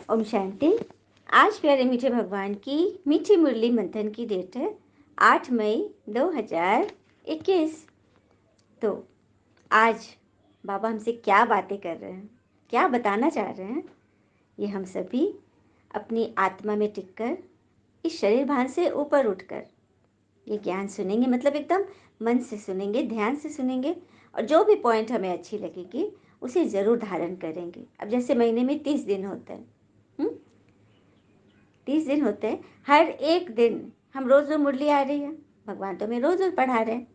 ओम शांति। आज प्यारे मीठे भगवान की मीठी मुरली मंथन की डेट है 8 मई 2021। तो आज बाबा हमसे क्या बातें कर रहे हैं, क्या बताना चाह रहे हैं, ये हम सभी अपनी आत्मा में टिककर इस शरीर भान से ऊपर उठकर ये ज्ञान सुनेंगे। मतलब एकदम मन से सुनेंगे, ध्यान से सुनेंगे, और जो भी पॉइंट हमें अच्छी लगेगी उसे ज़रूर धारण करेंगे। अब जैसे महीने में 30 दिन होते हैं, 30 दिन होते हैं। हर एक दिन हम रोज़ रोज़ मुरली आ रही है, भगवान तो हमें रोज़ रोज़ पढ़ा रहे हैं।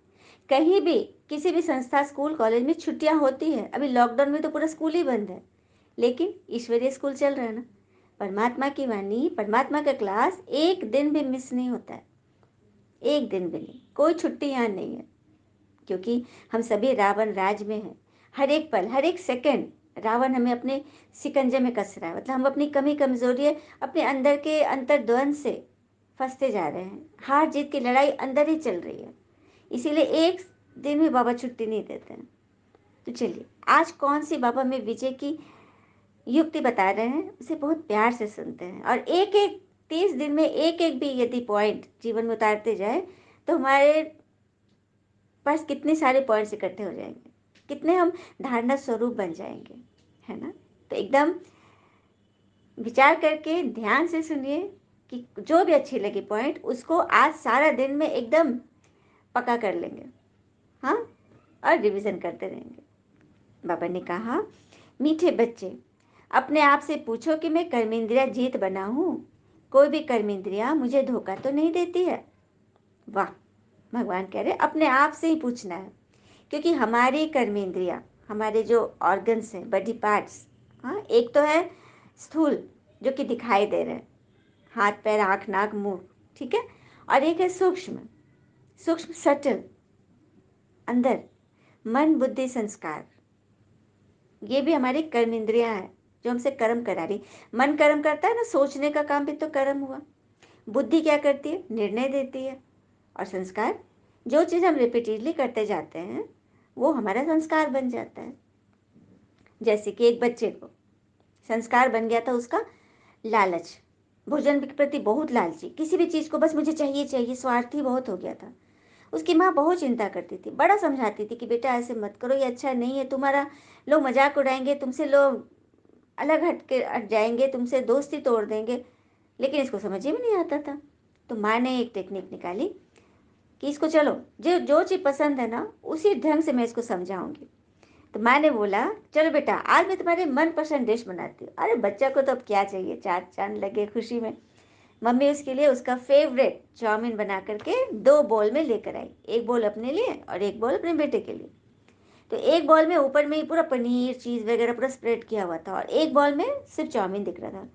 कहीं भी किसी भी संस्था, स्कूल, कॉलेज में छुट्टियां होती है। अभी लॉकडाउन में तो पूरा स्कूल ही बंद है, लेकिन ईश्वरीय स्कूल चल रहा है ना। परमात्मा की वाणी, परमात्मा का क्लास एक दिन भी मिस नहीं होता है, एक दिन भी नहीं। कोई छुट्टी यहाँ नहीं है, क्योंकि हम सभी रावण राज में हैं। हर एक पल, हर एक सेकंड रावण हमें अपने सिकंजे में कस रहा है। मतलब हम अपनी कमी कमजोरी, अपने अंदर के अंतर्द्वंद से फंसते जा रहे हैं। हार जीत की लड़ाई अंदर ही चल रही है, इसीलिए एक दिन भी बाबा छुट्टी नहीं देते हैं। तो चलिए, आज कौन सी बाबा में विजय की युक्ति बता रहे हैं, उसे बहुत प्यार से सुनते हैं। और एक एक 30 दिन में एक एक भी यदि पॉइंट जीवन में उतारते जाए तो हमारे पास कितने सारे पॉइंट्स इकट्ठे हो जाएंगे, कितने हम धारणा स्वरूप बन जाएंगे, है ना। तो एकदम विचार करके ध्यान से सुनिए कि जो भी अच्छी लगी पॉइंट उसको आज सारा दिन में एकदम पक्का कर लेंगे। हाँ, और रिवीजन करते रहेंगे। बाबा ने कहा, मीठे बच्चे, अपने आप से पूछो कि मैं कर्मेंद्रिया जीत बना हूँ? कोई भी कर्मेंद्रिया मुझे धोखा तो नहीं देती है? वाह, भगवान कह रहे अपने आप से ही पूछना है, क्योंकि हमारी कर्मेंद्रिया, हमारे जो ऑर्गन्स हैं, बॉडी पार्ट्स, हाँ, एक तो है स्थूल जो कि दिखाई दे रहे हैं, हाथ पैर आँख नाक मुंह, ठीक है। और एक है सूक्ष्म, सूक्ष्म सटल, अंदर मन बुद्धि संस्कार। ये भी हमारी कर्म इंद्रियां है जो हमसे कर्म करा रही। मन कर्म करता है ना, सोचने का काम भी तो कर्म हुआ। बुद्धि क्या करती है? निर्णय देती है। और संस्कार, जो चीज़ हम रिपीटेडली करते जाते हैं वो हमारा संस्कार बन जाता है। जैसे कि एक बच्चे को संस्कार बन गया था उसका लालच, भोजन के प्रति बहुत लालची, किसी भी चीज़ को बस मुझे चाहिए चाहिए, स्वार्थी बहुत हो गया था। उसकी माँ बहुत चिंता करती थी, बड़ा समझाती थी कि बेटा ऐसे मत करो, ये अच्छा नहीं है, तुम्हारा लोग मजाक उड़ाएंगे, तुमसे लोग अलग हट जाएंगे, तुमसे दोस्ती तोड़ देंगे। लेकिन इसको समझ ही में नहीं आता था। तो माँ ने एक टेक्निक निकाली कि इसको चलो, जो जो चीज़ पसंद है ना उसी ढंग से मैं इसको समझाऊंगी। तो माँ ने बोला, चलो बेटा आज मैं तुम्हारे मनपसंद डिश बनाती हूँ। अरे बच्चा को तो अब क्या चाहिए, चार चांद लगे खुशी में। मम्मी उसके लिए उसका फेवरेट चाउमीन बना करके 2 बॉल में लेकर आई, एक बॉल अपने लिए और एक बॉल अपने बेटे के लिए। तो एक बॉल में ऊपर में ही पूरा पनीर चीज़ वगैरह पूरा स्प्रेड किया हुआ था, और एक बॉल में सिर्फ चाउमीन दिख रहा था।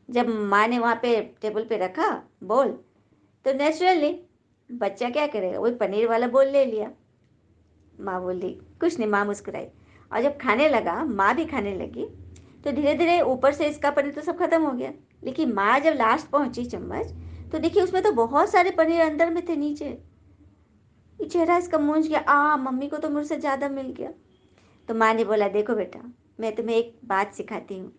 जब माँ ने वहाँ पे टेबल पे रखा बॉल, तो नेचुरली बच्चा क्या करेगा, वही पनीर वाला बॉल ले लिया। माँ बोली कुछ नहीं, माँ मुस्कुराई। और जब खाने लगा, माँ भी खाने लगी, तो धीरे धीरे ऊपर से इसका पनीर तो सब खत्म हो गया। लेकिन माँ जब लास्ट पहुंची चम्मच, तो देखिए उसमें तो बहुत सारे पनीर अंदर में थे नीचे। ये चेहरा इसका मूंझ गया, मम्मी को तो मुझसे ज़्यादा मिल गया। तो माँ ने बोला, देखो बेटा, मैं तुम्हें एक बात सिखाती हूँ,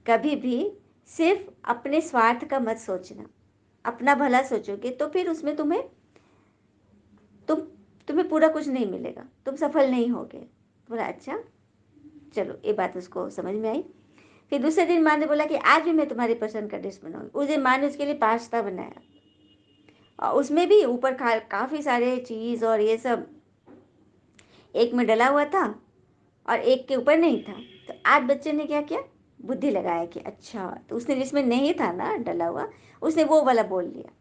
कभी भी सिर्फ अपने स्वार्थ का मत सोचना। अपना भला सोचोगे तो फिर उसमें तुम तुम्हें पूरा कुछ नहीं मिलेगा, तुम सफल नहीं होगे। बोला अच्छा, चलो ये बात उसको समझ में आई। फिर दूसरे दिन माँ ने बोला कि आज भी मैं तुम्हारी पसंद का डिश बनाऊंगी। उस दिन माँ ने उसके लिए पास्ता बनाया, और उसमें भी ऊपर काफ़ी सारे चीज़ और ये सब एक में डला हुआ था और एक के ऊपर नहीं था। तो आज बच्चे ने क्या किया, बुद्धि लगाया कि अच्छा, तो उसने जिसमें नहीं था ना डला हुआ, उसने वो वाला बोल लिया।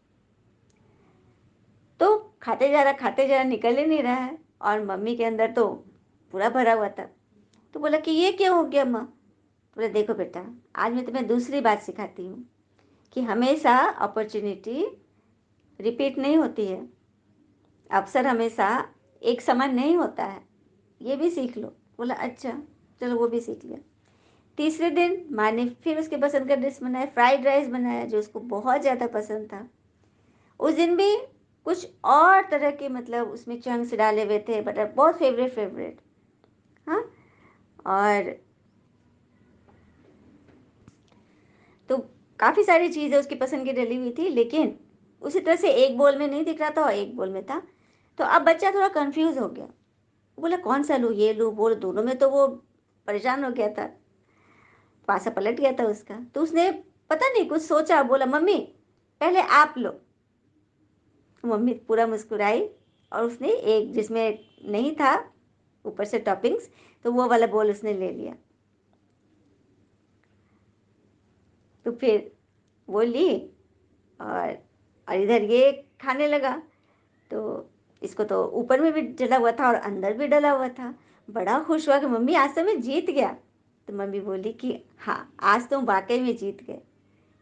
तो खाते जा रहा, निकल ही नहीं रहा है, और मम्मी के अंदर तो पूरा भरा हुआ था। तो बोला कि ये क्या हो गया माँ? बोले देखो बेटा, आज मैं तुम्हें दूसरी बात सिखाती हूँ कि हमेशा अपॉर्चुनिटी रिपीट नहीं होती है, अवसर हमेशा एक समान नहीं होता है, ये भी सीख लो। बोला अच्छा, चलो वो भी सीख लिया। तीसरे दिन माँ ने फिर उसके पसंद का डिश बनाया, फ्राइड राइस बनाया जो उसको बहुत ज़्यादा पसंद था। उस दिन भी कुछ और तरह के, मतलब उसमें चंक्स डाले हुए थे, बटर, बहुत फेवरेट फेवरेट। हाँ, और काफ़ी सारी चीज़ें उसकी पसंद की डली हुई थी, लेकिन उसी तरह से एक बोल में नहीं दिख रहा था और एक बोल में था। तो अब बच्चा थोड़ा कन्फ्यूज़ हो गया। वो बोला कौन सा लूँ, ये लूँ, वो लूँ, दोनों में तो वो परेशान हो गया था। पासा पलट गया था उसका। तो उसने पता नहीं कुछ सोचा, बोला मम्मी पहले आप लो। मम्मी पूरा मुस्कुराई और उसने एक जिसमें नहीं था ऊपर से टॉपिंग्स, तो वो वाला बोल उसने ले लिया। तो फिर वो ली और इधर ये खाने लगा। तो इसको तो ऊपर में भी डला हुआ था और अंदर भी डला हुआ था। बड़ा खुश हुआ कि मम्मी आज तो मैं जीत गया। तो मम्मी बोली कि हाँ, आज तुम वाकई में जीत गए।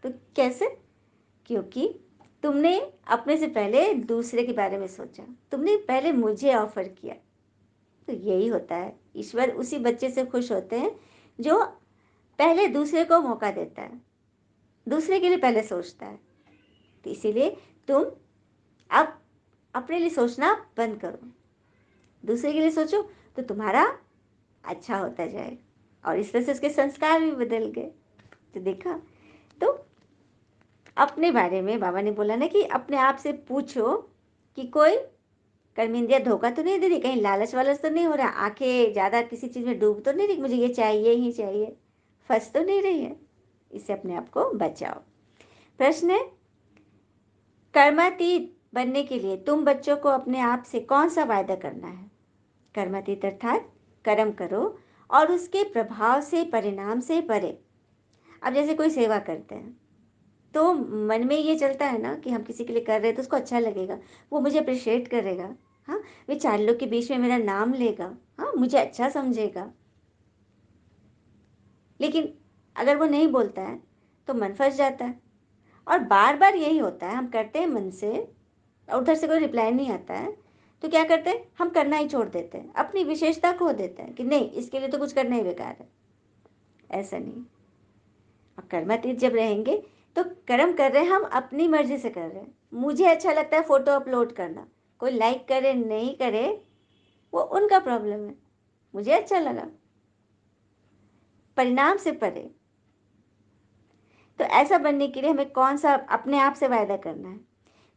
तो कैसे? क्योंकि तुमने अपने से पहले दूसरे के बारे में सोचा, तुमने पहले मुझे ऑफर किया। तो यही होता है, ईश्वर उसी बच्चे से खुश होते हैं जो पहले दूसरे को मौका देता है, दूसरे के लिए पहले सोचता है। तो इसीलिए तुम अब अपने लिए सोचना बंद करो, दूसरे के लिए सोचो, तो तुम्हारा अच्छा होता जाएगा। और इस तरह से उसके संस्कार भी बदल गए। तो देखा, तो अपने बारे में बाबा ने बोला ना कि अपने आप से पूछो कि कोई कर्मेंद्रिया धोखा तो नहीं दे रही, कहीं लालच वालच तो नहीं हो रहा, आंखें ज़्यादा किसी चीज़ में डूब तो नहीं रही, मुझे ये चाहिए ही चाहिए, फंस तो नहीं रही है। इससे अपने आप को बचाओ। प्रश्न है, कर्मातीत बनने के लिए तुम बच्चों को अपने आप से कौन सा वायदा करना है? कर्मातीत अर्थात कर्म करो और उसके प्रभाव से, परिणाम से परे। अब जैसे कोई सेवा करते हैं तो मन में ये चलता है ना कि हम किसी के लिए कर रहे हैं तो उसको अच्छा लगेगा, वो मुझे अप्रिशिएट करेगा, हाँ, वे चार लोग के बीच में मेरा नाम लेगा, हाँ, मुझे अच्छा समझेगा। लेकिन अगर वो नहीं बोलता है तो मन फंस जाता है। और बार बार यही होता है, हम करते हैं मन से और उधर से कोई रिप्लाई नहीं आता है, तो क्या करते हैं, हम करना ही छोड़ देते हैं, अपनी विशेषता खो देते हैं कि नहीं, इसके लिए तो कुछ करना ही बेकार है। ऐसा नहीं। और कर्मातीत जब रहेंगे तो कर्म कर रहे हैं, हम अपनी मर्जी से कर रहे हैं। मुझे अच्छा लगता है फोटो अपलोड करना, कोई लाइक करे नहीं करे वो उनका प्रॉब्लम है, मुझे अच्छा लगा, परिणाम से परे। तो ऐसा बनने के लिए हमें कौन सा अपने आप से वायदा करना है?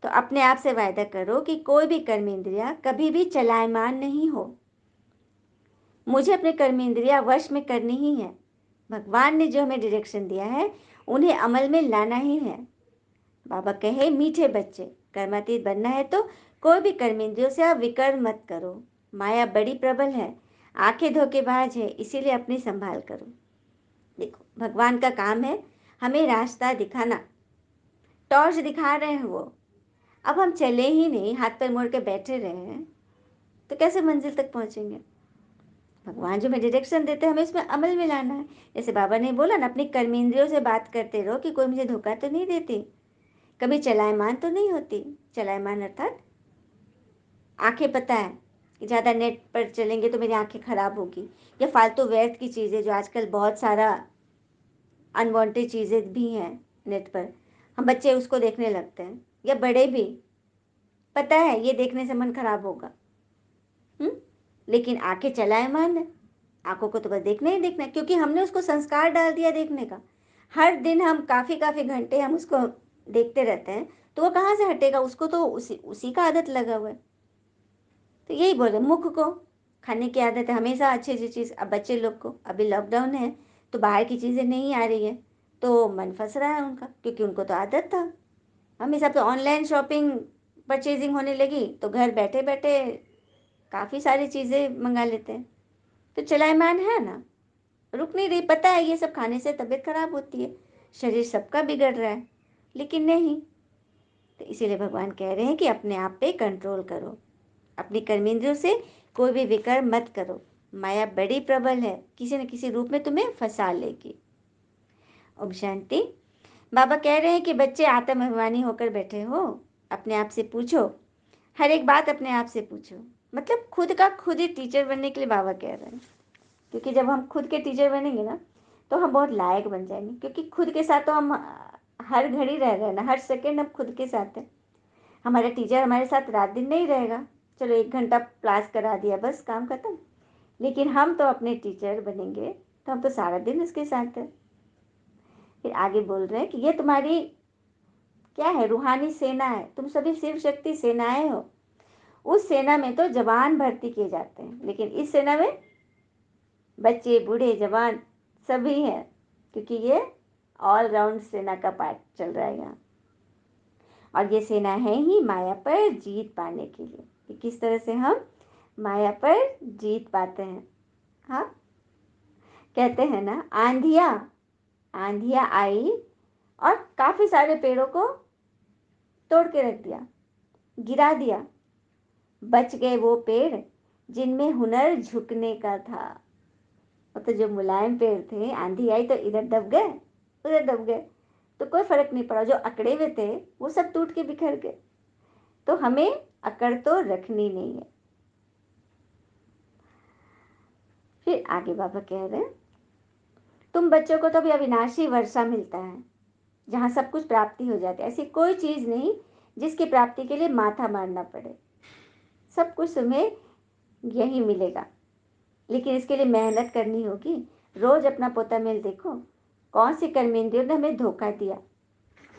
तो अपने आप से वायदा करो कि कोई भी कर्मेंद्रिया कभी भी चलायमान नहीं हो, मुझे अपने कर्मेंद्रिया वश में करनी ही है। भगवान ने जो हमें डायरेक्शन दिया है उन्हें अमल में लाना ही है। बाबा कहे, मीठे बच्चे, कर्मातीत बनना है तो कोई भी कर्मेंद्रियों से आप विकर मत करो। माया बड़ी प्रबल है, आंखें धोखेबाज है, इसीलिए अपनी संभाल करो। देखो, भगवान का काम है हमें रास्ता दिखाना, टॉर्च दिखा रहे हैं वो। अब हम चले ही नहीं, हाथ पैर मोड़ के बैठे रहे हैं, तो कैसे मंजिल तक पहुंचेंगे? भगवान जो हमें डायरेक्शन देते हैं हमें इसमें अमल में लाना है। जैसे बाबा ने बोला ना, अपनी कर्मेंद्रियों से बात करते रहो कि कोई मुझे धोखा तो नहीं देती, कभी चलायमान तो नहीं होती। चलायमान अर्थात आंखें, पता है कि ज़्यादा नेट पर चलेंगे तो मेरी आंखें खराब होगी, या फालतू व्यर्थ की चीज़ें, जो आजकल बहुत सारा अनवांटेड चीज़ें भी हैं नेट पर, हम बच्चे उसको देखने लगते हैं, या बड़े भी, पता है ये देखने से मन खराब होगा। लेकिन आंखें चलायमान है, आंखों को तो बस देखना ही देखना है, क्योंकि हमने उसको संस्कार डाल दिया देखने का। हर दिन हम काफ़ी काफ़ी घंटे हम उसको देखते रहते हैं, तो वो कहाँ से हटेगा, उसको तो उसी उसी का आदत लगा हुआ है। तो यही बोले, मुख को खाने की आदत है हमेशा अच्छी अच्छी चीज़। अब बच्चे लोग को अभी लॉकडाउन है तो बाहर की चीज़ें नहीं आ रही है, तो मन फंस रहा है उनका, क्योंकि उनको तो आदत था हमेशा। तो ऑनलाइन शॉपिंग, परचेजिंग होने लगी तो घर बैठे बैठे काफ़ी सारी चीज़ें मंगा लेते हैं। तो चलायमान है ना, रुक नहीं रही। पता है ये सब खाने से तबीयत खराब होती है, शरीर सबका बिगड़ रहा है, लेकिन नहीं। तो इसीलिए भगवान कह रहे हैं कि अपने आप पे कंट्रोल करो, अपनी कर्मेंद्रियों से कोई भी विकर मत करो। माया बड़ी प्रबल है, किसी न किसी रूप में तुम्हें फंसा लेगी। ओम शांति। बाबा कह रहे हैं कि बच्चे आत्म अभिमानी होकर बैठे हो, अपने आप से पूछो, हर एक बात अपने आप से पूछो। मतलब खुद का खुद ही टीचर बनने के लिए बाबा कह रहे हैं, क्योंकि जब हम खुद के टीचर बनेंगे ना तो हम बहुत लायक बन जाएंगे, क्योंकि खुद के साथ तो हम हर घड़ी रह रहे हैं ना, हर सेकंड हम खुद के साथ हैं। हमारा टीचर हमारे साथ रात दिन नहीं रहेगा, चलो 1 घंटा क्लास करा दिया बस काम खत्म। लेकिन हम तो अपने टीचर बनेंगे तो हम तो सारा दिन उसके साथ हैं। फिर आगे बोल रहे हैं कि ये तुम्हारी क्या है, रूहानी सेना है, तुम सभी शिव शक्ति सेनाएं हो। उस सेना में तो जवान भर्ती किए जाते हैं, लेकिन इस सेना में बच्चे बूढ़े जवान सभी हैं, क्योंकि ये ऑल राउंड सेना का पार्ट चल रहा है यहाँ। और ये सेना है ही माया पर जीत पाने के लिए, कि किस तरह से हम माया पर जीत पाते हैं। हाँ, कहते हैं ना, आंधिया आंधिया आई और काफी सारे पेड़ों को तोड़ के रख दिया, गिरा दिया। बच गए वो पेड़ जिनमें हुनर झुकने का था। तो जो मुलायम पेड़ थे, आंधी आई तो इधर दब गए उधर दब गए, तो कोई फर्क नहीं पड़ा। जो अकड़े हुए थे वो सब टूट के बिखर गए। तो हमें अकड़ तो रखनी नहीं है। फिर आगे बाबा कह रहे हैं, तुम बच्चों को तो भी अविनाशी वर्षा मिलता है, जहाँ सब कुछ प्राप्ति हो जाती है। ऐसी कोई चीज नहीं जिसकी प्राप्ति के लिए माथा मारना पड़े। सब कुछ तुम्हें यही मिलेगा, लेकिन इसके लिए मेहनत करनी होगी। रोज अपना पोता मेल देखो, कौन सी कर्मेंद्रियों ने हमें धोखा दिया।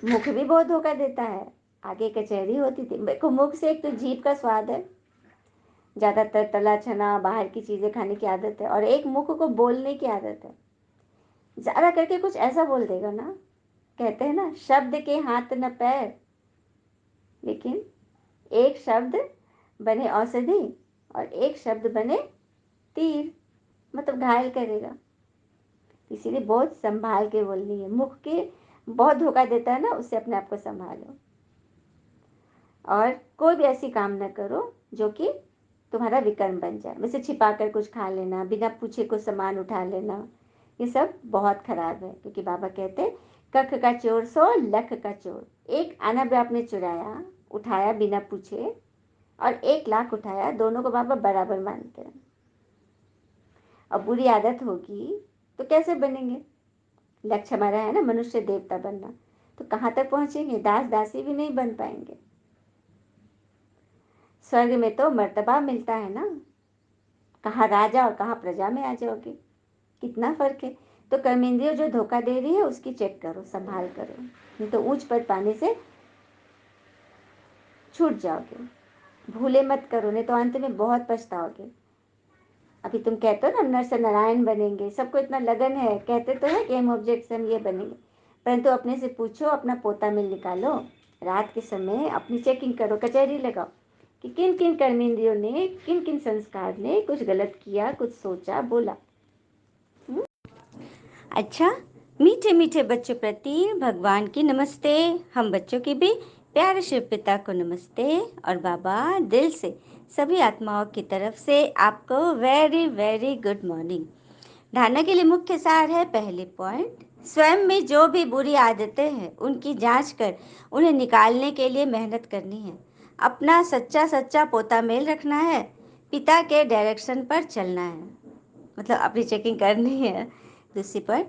मुख भी बहुत धोखा देता है। आगे कचहरी होती थी, देखो मुख से एक तो जीभ का स्वाद है, ज्यादातर तला छना बाहर की चीजें खाने की आदत है, और एक मुख को बोलने की आदत है। ज्यादा करके कुछ ऐसा बोल देगा ना, कहते हैं ना, शब्द के हाथ न पैर, लेकिन एक शब्द बने औषधि और एक शब्द बने तीर, मतलब घायल करेगा। इसीलिए बहुत संभाल के बोलनी है। मुख के बहुत धोखा देता है ना, उससे अपने आप को संभालो। और कोई भी ऐसी काम न करो जो कि तुम्हारा विकर्म बन जाए, जैसे छिपा कर कुछ खा लेना, बिना पूछे कुछ सामान उठा लेना, ये सब बहुत खराब है। क्योंकि बाबा कहते हैं, कख का चोर सो लख का चोर। एक आना भी आपने चुराया, उठाया बिना पूछे, और 1 लाख उठाया, दोनों को बाबा बराबर मानते हैं। अब बुरी आदत होगी तो कैसे बनेंगे? लक्ष्य हमारा है ना मनुष्य देवता बनना, तो कहाँ तक पहुंचेंगे? दास दासी भी नहीं बन पाएंगे। स्वर्ग में तो मर्तबा मिलता है ना, कहाँ राजा और कहाँ प्रजा में आ जाओगे, कितना फर्क है। तो कर्मेंद्रिय जो धोखा दे रही है उसकी चेक करो, संभाल करो, नहीं तो ऊंच पद पाने से छूट जाओगे। भूले मत करो, नहीं तो अंत में बहुत पछताओगे। अभी तुम कहते हो ना नर से नारायण बनेंगे, सबको इतना लगन है, कहते तो है कि हम ऑब्जेक्ट हम ये बनेंगे, परंतु अपने से पूछो, अपना पोता मिल निकालो, रात के समय अपनी चेकिंग करो, कचहरी लगाओ कि किन किन कर्मेंद्रियों ने, किन किन संस्कार ने कुछ गलत किया, कुछ सोचा बोला। अच्छा, मीठे मीठे बच्चों प्रति भगवान की नमस्ते। हम बच्चों की भी प्यारे शिव पिता को नमस्ते। और बाबा दिल से सभी आत्माओं की तरफ से आपको वेरी वेरी गुड मॉर्निंग। धारणा के लिए मुख्य सार है, पहले पॉइंट, स्वयं में जो भी बुरी आदतें हैं उनकी जांच कर उन्हें निकालने के लिए मेहनत करनी है। अपना सच्चा सच्चा पोता मेल रखना है, पिता के डायरेक्शन पर चलना है, मतलब अपनी चेकिंग करनी है। दूसरी पॉइंट,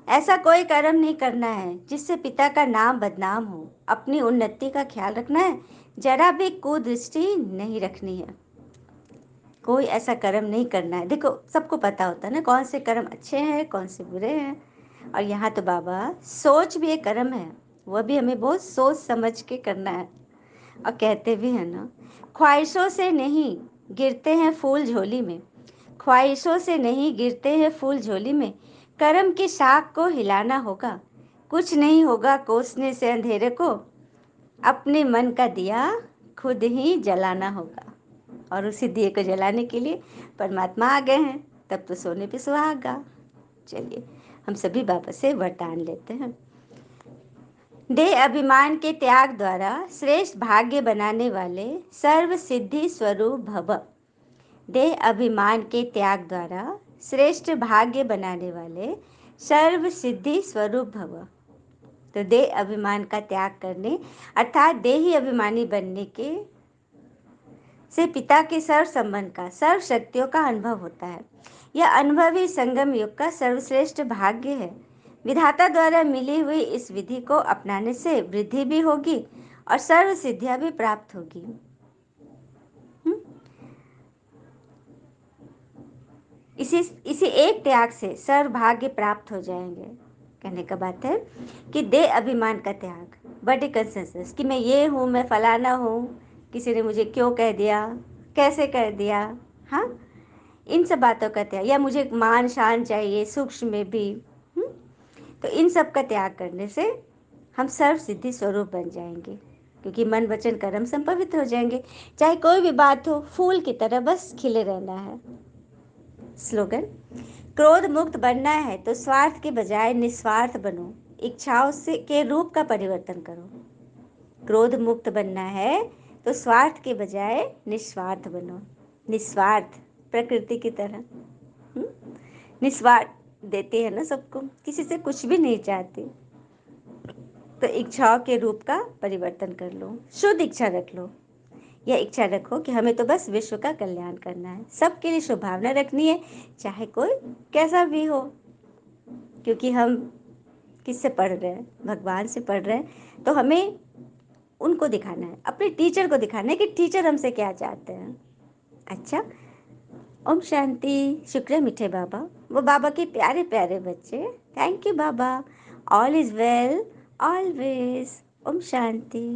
ऐसा कोई कर्म नहीं करना है जिससे पिता का नाम बदनाम हो। अपनी उन्नति का ख्याल रखना है, जरा भी कुदृष्टि नहीं रखनी है। कोई ऐसा कर्म नहीं करना है। देखो सबको पता होता है ना कौन से कर्म अच्छे हैं कौन से बुरे हैं। और यहाँ तो बाबा, सोच भी एक कर्म है, वह भी हमें बहुत सोच समझ के करना है। और कहते भी हैं ना, ख्वाहिशों से नहीं गिरते हैं फूल झोली में, ख्वाहिशों से नहीं गिरते हैं फूल झोली में, कर्म की शाख को हिलाना होगा, कुछ नहीं होगा कोसने से अंधेरे को, अपने मन का दिया खुद ही जलाना होगा। और उसी दिए को जलाने के लिए परमात्मा आ गए हैं, तब तो सोने पे सुहागा। चलिए हम सभी बाबा से वरदान लेते हैं। देह अभिमान के त्याग द्वारा श्रेष्ठ भाग्य बनाने वाले सर्व सिद्धि स्वरूप भव। देह अभिमान के त्याग द्वारा श्रेष्ठ भाग्य बनाने वाले सर्व सिद्धि स्वरूप भव। तो देह अभिमान का त्याग करने अर्थात देही अभिमानी बनने के से पिता के सर्व संबंध का, सर्व शक्तियों का अनुभव होता है। यह अनुभव ही संगम युग का सर्वश्रेष्ठ भाग्य है। विधाता द्वारा मिली हुई इस विधि को अपनाने से वृद्धि भी होगी और सर्व सिद्धियां भी प्राप्त होगी। इसी इसी एक त्याग से सर्व भाग्य प्राप्त हो जाएंगे। कहने का बात है कि दे अभिमान का त्याग, बॉडी कंसेंसस कि मैं ये हूँ, मैं फलाना हूँ, किसी ने मुझे क्यों कह दिया, कैसे कह दिया, हाँ, इन सब बातों का त्याग, या मुझे मान शान चाहिए सूक्ष्म में भी। हम्म? तो इन सब का त्याग करने से हम सर्व सिद्धि स्वरूप बन जाएंगे, क्योंकि मन वचन कर्म संपवित्र हो जाएंगे। चाहे कोई भी बात हो, फूल की तरह बस खिले रहना है। स्लोगन, क्रोध मुक्त बनना है तो स्वार्थ के बजाय निस्वार्थ बनो, इच्छाओं से के रूप का परिवर्तन करो। क्रोध मुक्त बनना है तो स्वार्थ के बजाय निस्वार्थ बनो। निस्वार्थ, प्रकृति की तरह। हम्म? निस्वार्थ देते हैं ना सबको, किसी से कुछ भी नहीं चाहते। तो इच्छाओं के रूप का परिवर्तन कर लो, शुद्ध इच्छा रख लो। यह इच्छा रखो कि हमें तो बस विश्व का कल्याण करना है, सबके लिए शुभभावना रखनी है, चाहे कोई कैसा भी हो। क्योंकि हम किससे पढ़ रहे हैं, भगवान से पढ़ रहे हैं, तो हमें उनको दिखाना है, अपने टीचर को दिखाना है कि टीचर हमसे क्या चाहते हैं। अच्छा, ओम शांति। शुक्र है मीठे बाबा, वो बाबा के प्यारे प्यारे बच्चे। थैंक यू बाबा। All is well always. Om Shanti.